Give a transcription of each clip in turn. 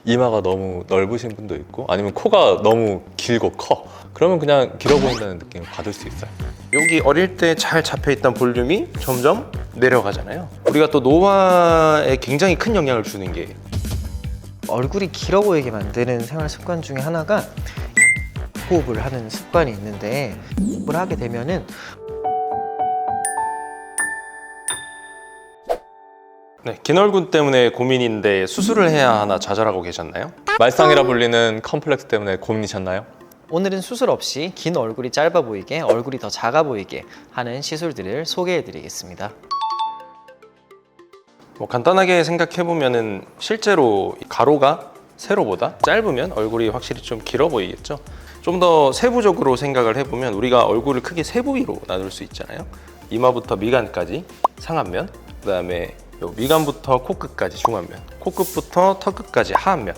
이마가 너무 넓으신 분도 있고 아니면 코가 너무 길고 커. 그러면 그냥 길어 보인다는 느낌을 받을 수 있어요. 여기 어릴 때 잘 잡혀있던 볼륨이 점점 내려가잖아요. 우리가 또 노화에 굉장히 큰 영향을 주는 게 얼굴이 길어 보이게 만드는 생활 습관 중에 하나가 호흡을 하는 습관이 있는데, 호흡을 하게 되면은 네, 긴 얼굴 때문에 고민인데 수술을 해야 하나 좌절하고 계셨나요? 말상이라 불리는 컴플렉스 때문에 고민이셨나요? 오늘은 수술 없이 긴 얼굴이 짧아 보이게, 얼굴이 더 작아 보이게 하는 시술들을 소개해 드리겠습니다. 뭐 간단하게 생각해보면은 실제로 가로가 세로보다 짧으면 얼굴이 확실히 좀 길어 보이겠죠. 좀 더 세부적으로 생각을 해보면 우리가 얼굴을 크게 세 부위로 나눌 수 있잖아요. 이마부터 미간까지 상안면, 그 다음에 미간부터 코끝까지 중안면, 코끝부터 턱끝까지 하안면,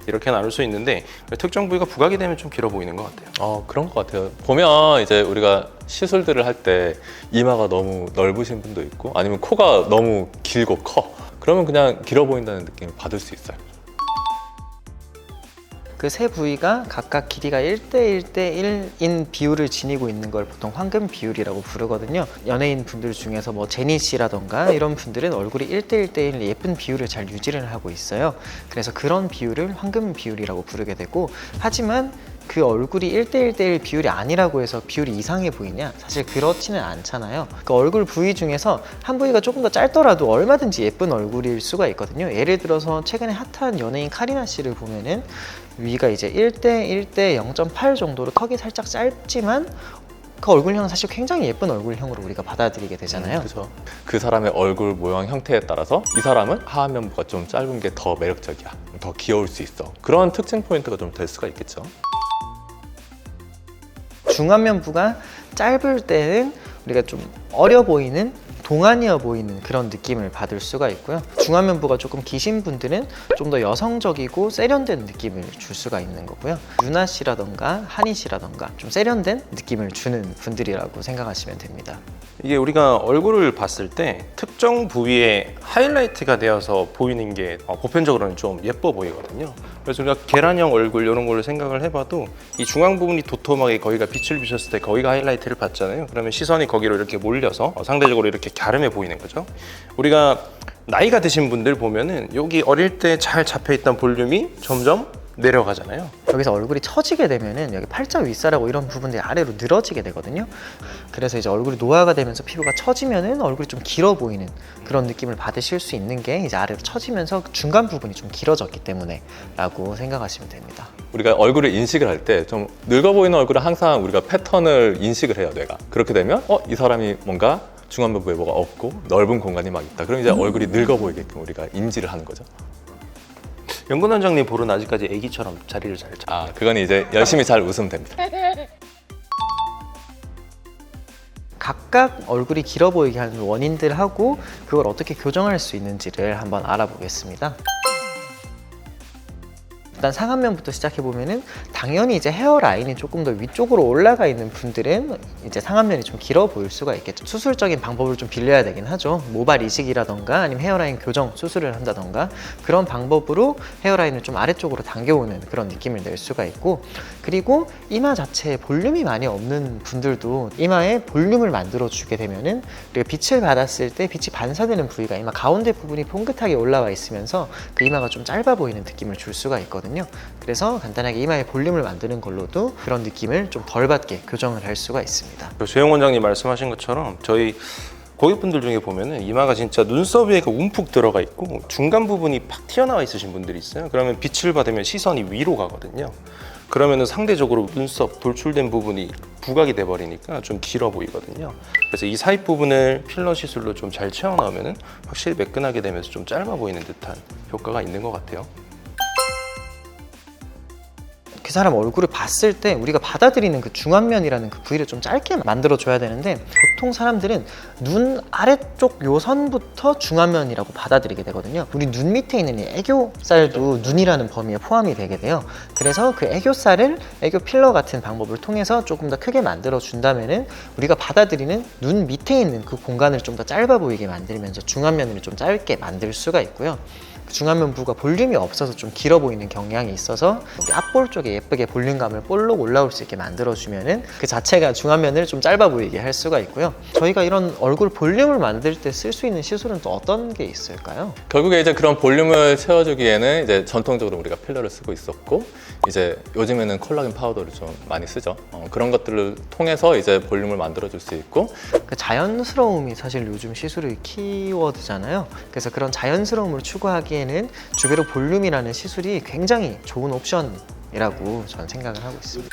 이렇게 나눌 수 있는데 특정 부위가 부각이 되면 좀 길어 보이는 것 같아요. 그런 것 같아요. 보면 이제 우리가 시술들을 할 때 이마가 너무 넓으신 분도 있고 아니면 코가 너무 길고 커. 그러면 그냥 길어 보인다는 느낌을 받을 수 있어요. 그 세 부위가 각각 길이가 1대1대1인 비율을 지니고 있는 걸 보통 황금 비율이라고 부르거든요. 연예인 분들 중에서 뭐 제니 씨라던가 이런 분들은 얼굴이 1대1대1 예쁜 비율을 잘 유지를 하고 있어요. 그래서 그런 비율을 황금 비율이라고 부르게 되고, 하지만 그 얼굴이 1대1대1 비율이 아니라고 해서 비율이 이상해 보이냐? 사실 그렇지는 않잖아요. 그 얼굴 부위 중에서 한 부위가 조금 더 짧더라도 얼마든지 예쁜 얼굴일 수가 있거든요. 예를 들어서 최근에 핫한 연예인 카리나 씨를 보면은 위가 이제 1대1대 0.8 정도로 턱이 살짝 짧지만 그 얼굴형은 사실 굉장히 예쁜 얼굴형으로 우리가 받아들이게 되잖아요. 그렇죠. 그 사람의 얼굴 모양 형태에 따라서 이 사람은 하안면부가 좀 짧은 게 더 매력적이야, 더 귀여울 수 있어. 그런 특징 포인트가 좀 될 수가 있겠죠. 중안면부가 짧을 때는 우리가 좀 어려 보이는, 동안이어 보이는 그런 느낌을 받을 수가 있고요. 중안면부가 조금 기신 분들은 좀 더 여성적이고 세련된 느낌을 줄 수가 있는 거고요. 유나 씨라던가 한희 씨라던가 좀 세련된 느낌을 주는 분들이라고 생각하시면 됩니다. 이게 우리가 얼굴을 봤을 때 특정 부위에 하이라이트가 되어서 보이는 게 보편적으로는 좀 예뻐 보이거든요. 그래서 우리가 계란형 얼굴 이런 걸로 생각을 해봐도 이 중앙 부분이 도톰하게 거기가 빛을 비쳤을 때 거기가 하이라이트를 받잖아요. 그러면 시선이 거기로 이렇게 몰려서 상대적으로 이렇게 갸름해 보이는 거죠. 우리가 나이가 드신 분들 보면은 여기 어릴 때 잘 잡혀있던 볼륨이 점점 내려가잖아요. 여기서 얼굴이 처지게 되면은 여기 팔자 윗살하고 이런 부분들이 아래로 늘어지게 되거든요. 그래서 이제 얼굴이 노화가 되면서 피부가 처지면은 얼굴이 좀 길어 보이는 그런 느낌을 받으실 수 있는 게 이제 아래로 처지면서 중간 부분이 좀 길어졌기 때문에 라고 생각하시면 됩니다. 우리가 얼굴을 인식을 할 때 좀 늙어 보이는 얼굴은 항상 우리가 패턴을 인식을 해요, 뇌가. 그렇게 되면 이 사람이 뭔가 중안면부에 뭐가 없고 넓은 공간이 막 있다. 그럼 이제 얼굴이 늙어 보이게끔 우리가 인지를 하는 거죠. 연근 원장님 볼은 아직까지 애기처럼 자리를 잘 잡아요. 그건 이제 열심히 잘 웃으면 됩니다. 각각 얼굴이 길어 보이게 하는 원인들하고 그걸 어떻게 교정할 수 있는지를 한번 알아보겠습니다. 일단 상안면부터 시작해 보면은 당연히 이제 헤어라인이 조금 더 위쪽으로 올라가 있는 분들은 이제 상안면이 좀 길어 보일 수가 있겠죠. 수술적인 방법을 좀 빌려야 되긴 하죠. 모발 이식이라던가 아니면 헤어라인 교정 수술을 한다던가 그런 방법으로 헤어라인을 좀 아래쪽으로 당겨오는 그런 느낌을 낼 수가 있고, 그리고 이마 자체에 볼륨이 많이 없는 분들도 이마에 볼륨을 만들어 주게 되면은 우리가 빛을 받았을 때 빛이 반사되는 부위가 이마 가운데 부분이 뽕긋하게 올라와 있으면서 그 이마가 좀 짧아 보이는 느낌을 줄 수가 있거든요. 그래서 간단하게 이마에 볼륨을 만드는 걸로도 그런 느낌을 좀 덜 받게 교정을 할 수가 있습니다. 조영 원장님 말씀하신 것처럼 저희 고객분들 중에 보면은 이마가 진짜 눈썹 위에 움푹 들어가 있고 중간 부분이 팍 튀어나와 있으신 분들이 있어요. 그러면 빛을 받으면 시선이 위로 가거든요. 그러면은 상대적으로 눈썹 돌출된 부분이 부각이 돼 버리니까 좀 길어 보이거든요. 그래서 이 사이 부분을 필러 시술로 좀 잘 채워 넣으면은 확실히 매끈하게 되면서 좀 짧아 보이는 듯한 효과가 있는 것 같아요. 그 사람 얼굴을 봤을 때 우리가 받아들이는 그 중안면이라는 그 부위를 좀 짧게 만들어줘야 되는데, 보통 사람들은 눈 아래쪽 요 선부터 중안면이라고 받아들이게 되거든요. 우리 눈 밑에 있는 이 애교살도 눈이라는 범위에 포함이 되게 돼요. 그래서 그 애교살을 애교 필러 같은 방법을 통해서 조금 더 크게 만들어 준다면은 우리가 받아들이는 눈 밑에 있는 그 공간을 좀 더 짧아 보이게 만들면서 중안면을 좀 짧게 만들 수가 있고요. 중안면부가 볼륨이 없어서 좀 길어 보이는 경향이 있어서 우리 앞볼 쪽에 예쁘게 볼륨감을 볼록 올라올 수 있게 만들어주면은 그 자체가 중안면을 좀 짧아 보이게 할 수가 있고요. 저희가 이런 얼굴 볼륨을 만들 때 쓸 수 있는 시술은 또 어떤 게 있을까요? 결국에 이제 그런 볼륨을 채워주기에는 이제 전통적으로 우리가 필러를 쓰고 있었고, 이제 요즘에는 콜라겐 파우더를 좀 많이 쓰죠. 그런 것들을 통해서 이제 볼륨을 만들어줄 수 있고, 그 자연스러움이 사실 요즘 시술의 키워드잖아요. 그래서 그런 자연스러움을 추구하기에는 주베로 볼륨이라는 시술이 굉장히 좋은 옵션이라고 저는 생각을 하고 있습니다.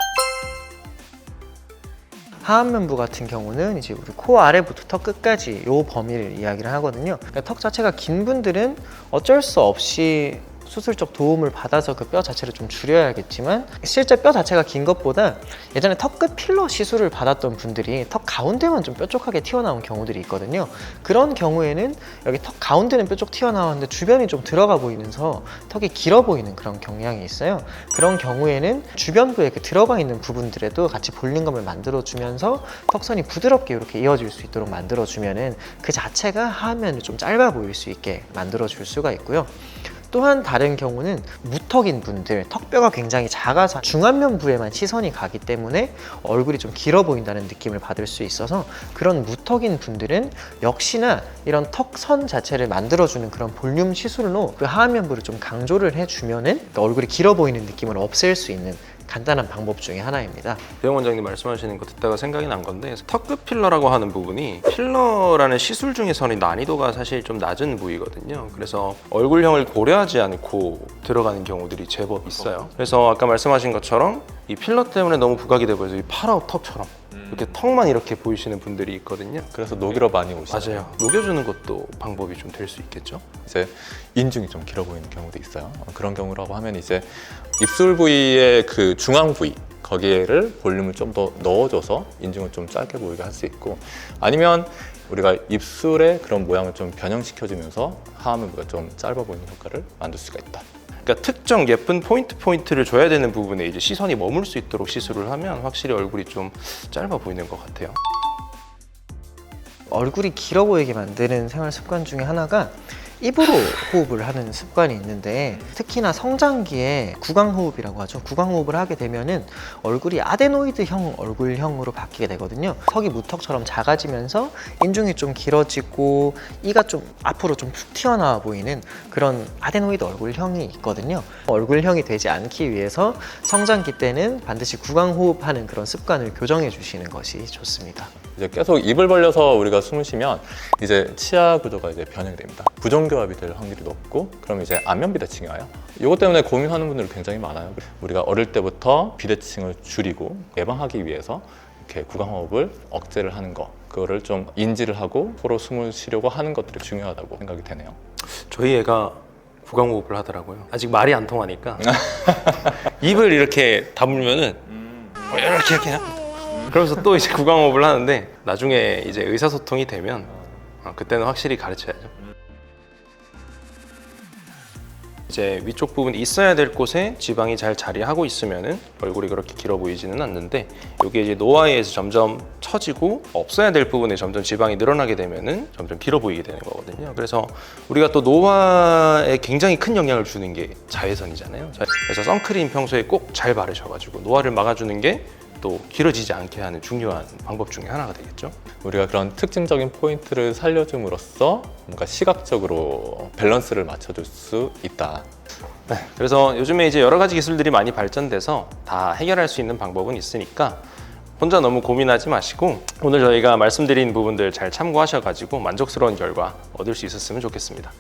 하안면부 같은 경우는 이제 우리 코 아래부터 턱 끝까지 요 범위를 이야기를 하거든요. 그러니까 턱 자체가 긴 분들은 어쩔 수 없이 수술적 도움을 받아서 그 뼈 자체를 좀 줄여야겠지만, 실제 뼈 자체가 긴 것보다 예전에 턱끝 필러 시술을 받았던 분들이 턱 가운데만 좀 뾰족하게 튀어나온 경우들이 있거든요. 그런 경우에는 여기 턱 가운데는 뾰족 튀어나왔는데 주변이 좀 들어가 보이면서 턱이 길어 보이는 그런 경향이 있어요. 그런 경우에는 주변부에 그 들어가 있는 부분들에도 같이 볼륨감을 만들어주면서 턱선이 부드럽게 이렇게 이어질 수 있도록 만들어주면은 그 자체가 하안면을 좀 짧아 보일 수 있게 만들어줄 수가 있고요. 또한 다른 경우는 무턱인 분들, 턱뼈가 굉장히 작아서 중안면부에만 시선이 가기 때문에 얼굴이 좀 길어 보인다는 느낌을 받을 수 있어서, 그런 무턱인 분들은 역시나 이런 턱선 자체를 만들어주는 그런 볼륨 시술로 그 하안면부를 좀 강조를 해주면은 얼굴이 길어 보이는 느낌을 없앨 수 있는 간단한 방법 중에 하나입니다. 대영 원장님 말씀하시는 거 듣다가 생각이 난 건데, 턱끝 필러라고 하는 부분이 필러라는 시술 중에서는 난이도가 사실 좀 낮은 부위거든요. 그래서 얼굴형을 고려하지 않고 들어가는 경우들이 제법 있어요. 그래서 아까 말씀하신 것처럼 이 필러 때문에 너무 부각이 돼 보여서 이 파라오 턱처럼 이렇게 턱만 이렇게 보이시는 분들이 있거든요. 그래서 녹이러 많이 오시죠. 맞아요. 녹여주는 것도 방법이 좀 될 수 있겠죠. 이제 인중이 좀 길어 보이는 경우도 있어요. 그런 경우라고 하면 이제 입술 부위의 그 중앙 부위, 거기에를 볼륨을 좀 더 넣어줘서 인중을 좀 짧게 보이게 할 수 있고, 아니면 우리가 입술의 그런 모양을 좀 변형시켜주면서 하안면부가 좀 짧아 보이는 효과를 만들 수가 있다. 그러니까 특정 예쁜 포인트를 줘야 되는 부분에 이제 시선이 머물 수 있도록 시술을 하면 확실히 얼굴이 좀 짧아 보이는 것 같아요. 얼굴이 길어 보이게 만드는 생활 습관 중에 하나가 입으로 호흡을 하는 습관이 있는데, 특히나 성장기에 구강호흡이라고 하죠. 구강호흡을 하게 되면은 얼굴이 아데노이드형 얼굴형으로 바뀌게 되거든요. 턱이 무턱처럼 작아지면서 인중이 좀 길어지고 이가 좀 앞으로 좀 푹 튀어나와 보이는 그런 아데노이드 얼굴형이 있거든요. 얼굴형이 되지 않기 위해서 성장기 때는 반드시 구강호흡하는 그런 습관을 교정해 주시는 것이 좋습니다. 이제 계속 입을 벌려서 우리가 숨을 쉬면 이제 치아 구조가 이제 변형이 됩니다. 부정교합이 될 확률이 높고, 그럼 이제 안면 비대칭이 와요. 이것 때문에 고민하는 분들이 굉장히 많아요. 우리가 어릴 때부터 비대칭을 줄이고 예방하기 위해서 이렇게 구강호흡을 억제를 하는 거, 그거를 좀 인지를 하고 코로 숨을 쉬려고 하는 것들이 중요하다고 생각이 되네요. 저희 애가 구강호흡을 하더라고요. 아직 말이 안 통하니까 입을 이렇게 다물면은 이렇게 그러면서 또 이제 구강호흡을 하는데, 나중에 이제 의사소통이 되면 그때는 확실히 가르쳐야죠. 이제 위쪽 부분이 있어야 될 곳에 지방이 잘 자리하고 있으면은 얼굴이 그렇게 길어 보이지는 않는데, 이게 이제 노화에서 점점 처지고 없어야 될 부분에 점점 지방이 늘어나게 되면은 점점 길어 보이게 되는 거거든요. 그래서 우리가 또 노화에 굉장히 큰 영향을 주는 게 자외선이잖아요. 그래서 선크림 평소에 꼭 잘 바르셔가지고 노화를 막아주는 게 또 길어지지 않게 하는 중요한 방법 중에 하나가 되겠죠. 우리가 그런 특징적인 포인트를 살려줌으로써 뭔가 시각적으로 밸런스를 맞춰줄 수 있다. 네, 그래서 요즘에 이제 여러 가지 기술들이 많이 발전돼서 다 해결할 수 있는 방법은 있으니까 혼자 너무 고민하지 마시고, 오늘 저희가 말씀드린 부분들 잘 참고하셔가지고 만족스러운 결과 얻을 수 있었으면 좋겠습니다.